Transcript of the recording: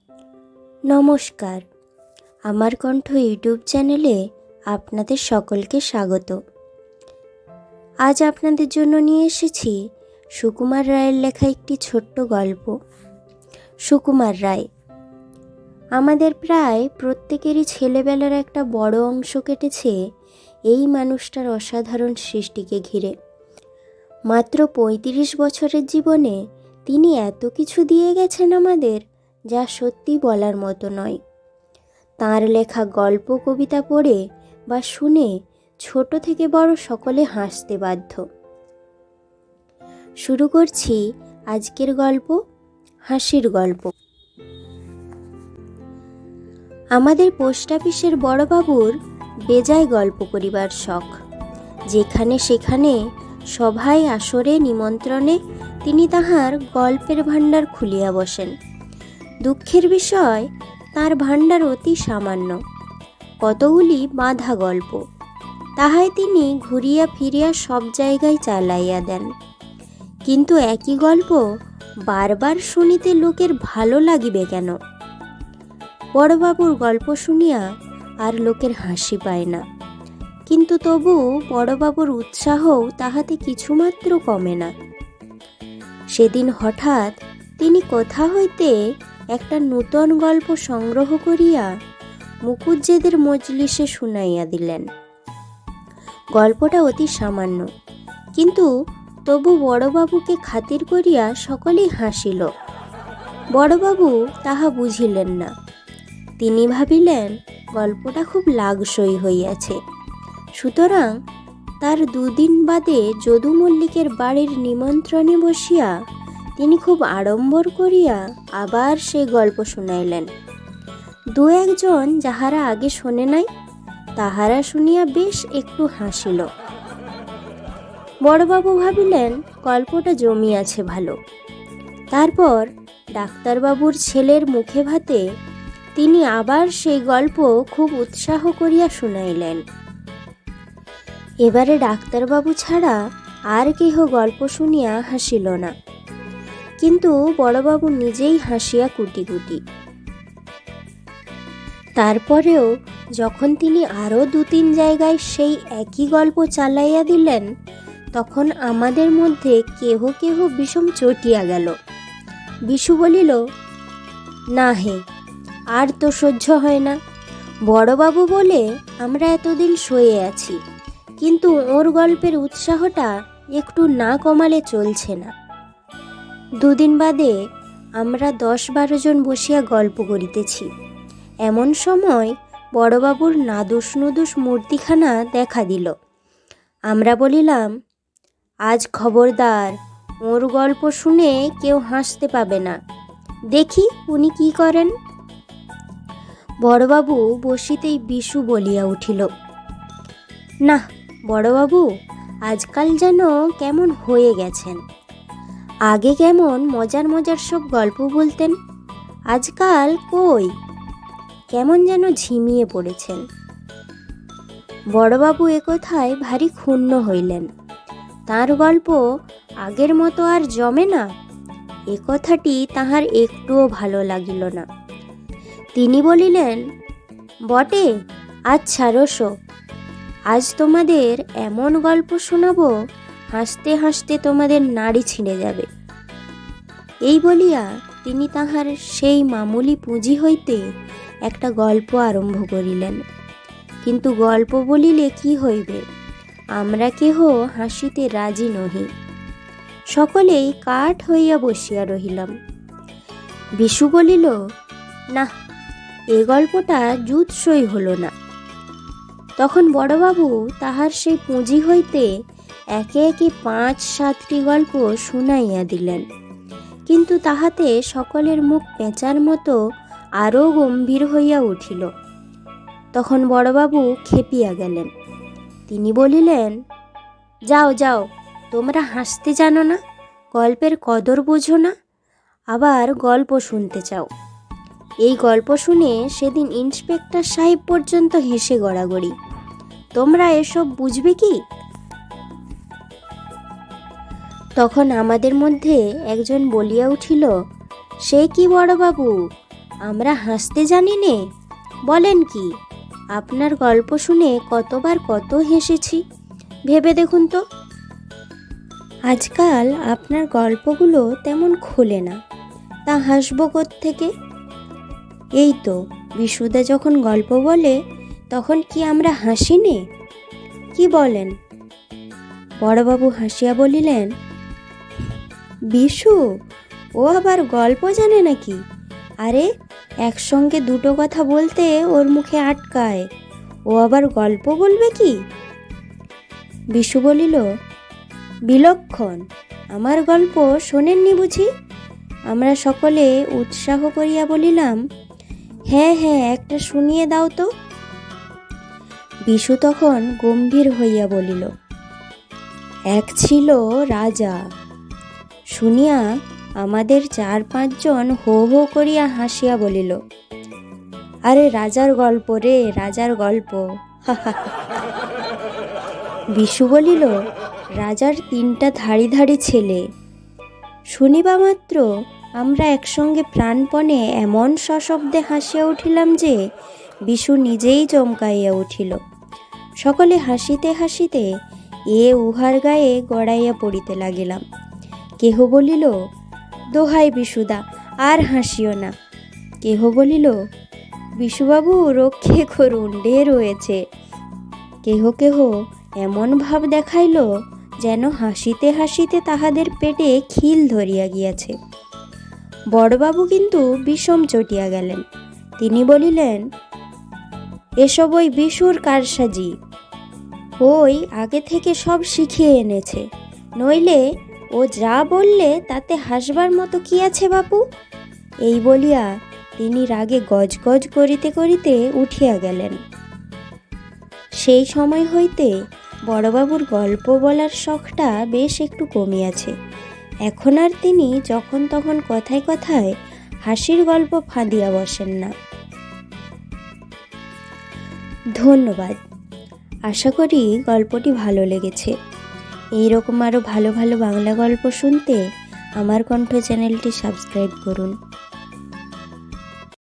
নমস্কার, আমার কণ্ঠ ইউটিউব চ্যানেলে আপনাদের সকলকে স্বাগত। আজ আপনাদের জন্য নিয়ে এসেছি সুকুমার রায়ের লেখা একটি ছোট্ট গল্প। সুকুমার রায় আমাদের প্রায় প্রত্যেকেরই ছেলেবেলার একটা বড় অংশ কেটেছে এই মানুষটার অসাধারণ সৃষ্টিকে ঘিরে। মাত্র ৩৫ বছরের জীবনে তিনি এত কিছু দিয়ে গেছেন আমাদের, যা সত্যি বলার মতো নয়। তাঁর লেখা গল্প কবিতা পড়ে বা শুনে ছোট থেকে বড় সকলে হাসতে বাধ্য। শুরু করছি আজকের গল্প, হাসির গল্প। আমাদের পোস্ট অফিসের বড়বাবুর বেজায় গল্প করিবার শখ। যেখানে সেখানে সভায় আসরে নিমন্ত্রণে তিনি তাহার গল্পের ভাণ্ডার খুলিয়া বসেন। দুঃখের বিষয়, তার ভাণ্ডার অতি সামান্য, কতগুলি বাঁধা গল্প। তাহাই তিনি ঘুরিয়া ফিরিয়া সব জায়গায় চালাইয়া দেন। কিন্তু একই গল্প বারবার শুনিতে লোকের ভালো লাগিবে কেন? বড়বাবুর গল্প শুনিয়া আর লোকের হাসি পায় না, কিন্তু তবু বড়বাবুর উৎসাহও তাহাতে কিছুমাত্র কমে না। সেদিন হঠাৎ তিনি কোথা হইতে একটা নূতন গল্প সংগ্রহ করিয়া মুকুজ্জেদের মজলিসে শুনাইয়া দিলেন। গল্পটা অতি সামান্য, কিন্তু তবু বড়বাবুকে খাতির করিয়া সকলেই হাসিল। বড়বাবু তাহা বুঝিলেন না। তিনি ভাবিলেন গল্পটা খুব লাগসই হইয়াছে, সুতরাং তার ২ দিন বাদে যদু মল্লিকের বাড়ির নিমন্ত্রণে বসিয়া তিনি খুব আড়ম্বর করিয়া আবার সেই গল্প শুনাইলেন। ২-১ জন যাহারা আগে শোনে নাই, তাহারা শুনিয়া বেশ একটু হাসিল। বড়বাবু ভাবিলেন গল্পটা জমিয়াছে ভালো। তারপর ডাক্তারবাবুর ছেলের মুখে ভাতে তিনি আবার সেই গল্প খুব উৎসাহ করিয়া শুনাইলেন। এবারে ডাক্তারবাবু ছাড়া আর কেহ গল্প শুনিয়া হাসিল না, কিন্তু বড়বাবু নিজেই হাসিয়া কুটি কুটি। তারপরেও যখন তিনি আরও ২-৩ জায়গায় সেই একই গল্প চালাইয়া দিলেন, তখন আমাদের মধ্যে কেহ কেহ বিষম চটিয়া গেল। বিশু বলিল, না হে, আর তো সহ্য হয় না। বড়বাবু বলে আমরা এতদিন সয়ে আছি, কিন্তু ওর গল্পের উৎসাহটা একটু না কমালে চলছে না। ২ দিন বাদে আমরা ১০-১২ জন বসিয়া গল্প করিতেছি। এমন সময় বড়বাবুর নাদুস নুদুস মূর্তিখানা দেখা দিল। আমরা বলিলাম, আজ খবরদার, ওর গল্প শুনে কেউ হাসতে পাবে না, দেখি উনি কি করেন। বড়বাবু বসিতেই বিশু বলিয়া উঠিল, না বড়বাবু, আজকাল যেন কেমন হয়ে গেছেন। আগে কেমন মজার মজার সব গল্প বলতেন, আজকাল কই, কেমন যেন ঝিমিয়ে পড়েছেন। বড়বাবু একথায় ভারী ক্ষুণ্ণ হইলেন। তাঁর গল্প আগের মতো আর জমে না, এ কথাটি তাহার একটুও ভালো লাগিল না। তিনি বলিলেন, বটে, আচ্ছা রোসো, আজ তোমাদের এমন গল্প শোনাবো, হাসতে হাসতে তোমাদের নাড়ি ছিঁড়ে যাবে। এই বলিয়া তিনি তাহার সেই মামুলি পুঁজি হইতে একটা গল্প আরম্ভ করিলেন। কিন্তু গল্প বলিলে কি হইবে, আমরা কেহ হাসিতে রাজি নহি। সকলেই কাঠ হইয়া বসিয়া রহিলাম। বিশু বলিল, না, এ গল্পটা জুৎসই হল না। তখন বড়বাবু তাহার সেই পুঁজি হইতে একে একে ৫-৭টি গল্প শুনাইয়া দিলেন, কিন্তু তাহাতে সকলের মুখ পেঁচার মতো আরও গম্ভীর হইয়া উঠিল। তখন বড়বাবু খেপিয়া গেলেন। তিনি বলিলেন, যাও যাও, তোমরা হাসতে জানো না, গল্পের কদর বোঝো না, আবার গল্প শুনতে চাও। এই গল্প শুনে সেদিন ইন্সপেক্টর সাহেব পর্যন্ত হেসে গড়াগড়ি। তোমরা এসব বুঝবে কি? তখন আমাদের মধ্যে একজন বলিয়া উঠিল, সে কি বড়বাবু, আমরা হাসতে জানি নে? বলেন কি? আপনার গল্প শুনে কতবার কত হেসেছি, ভেবে দেখুন তো। আজকাল আপনার গল্পগুলো তেমন খোলে না, তা হাসব থেকে? এই তো বিশুদা যখন গল্প বলে তখন কি আমরা হাসি নে? কি বলেন? বড়বাবু হাসিয়া বলিলেন, বিশু ও আবার গল্প জানে নাকি? আরে একসঙ্গে দুটো কথা বলতে ওর মুখে আটকায়, ও আবার গল্প বলবে কি? বিশু বলিল, বিলক্ষণ, আমার গল্প শোনেননি বুঝি? আমরা সকলে উৎসাহ করিয়া বলিলাম, হ্যাঁ হ্যাঁ, একটা শুনিয়ে দাও তো। বিশু তখন গম্ভীর হইয়া বলিল, এক ছিল রাজা। শুনিয়া আমাদের 4-5 জন হো হো করিয়া হাসিয়া বলিল, আরে রাজার গল্প রে, রাজার গল্প। বিশু বলিল, রাজার 3টা ধাড়ি ধাড়ি ছেলে। শুনিবা মাত্র আমরা একসঙ্গে প্রাণপণে এমন সশব্দে হাসিয়া উঠিলাম যে বিশু নিজেই চমকাইয়া উঠিল। সকলে হাসিতে হাসিতে উহার গায়ে গড়াইয়া পড়িতে লাগিলাম। কেহ বলিল, দোহাই বিশুদা, আর হাসিও না। কেহ বলিল, বিশুবাবু রক্ষে করুন, ঢের হয়েছে। কেহ কেহ এমন ভাব দেখাইল যেন হাসিতে হাসিতে তাহাদের পেটে খিল ধরিয়া গিয়াছে। বড়বাবু কিন্তু বিষম চটিয়া গেলেন। তিনি বলিলেন, এসব ওই বিশুর কারসাজি, ওই আগে থেকে সব শিখিয়ে এনেছে, নইলে ও যা বললে তাতে হাসবার মতো কি আছে বাপু? এই বলিয়া তিনি রাগে গজগজ করিতে করিতে উঠিয়া গেলেন। সেই সময় হইতে বড়বাবুর গল্প বলার শখটা বেশ একটু কমিয়াছে। এখন আর তিনি যখন তখন কথায় কথায় হাসির গল্প ফাঁদিয়া বসেন না। ধন্যবাদ। আশা করি গল্পটি ভালো লেগেছে। এইরকম আরও ভালো ভালো বাংলা গল্প শুনতে আমার কণ্ঠ চ্যানেলটি সাবস্ক্রাইব করুন।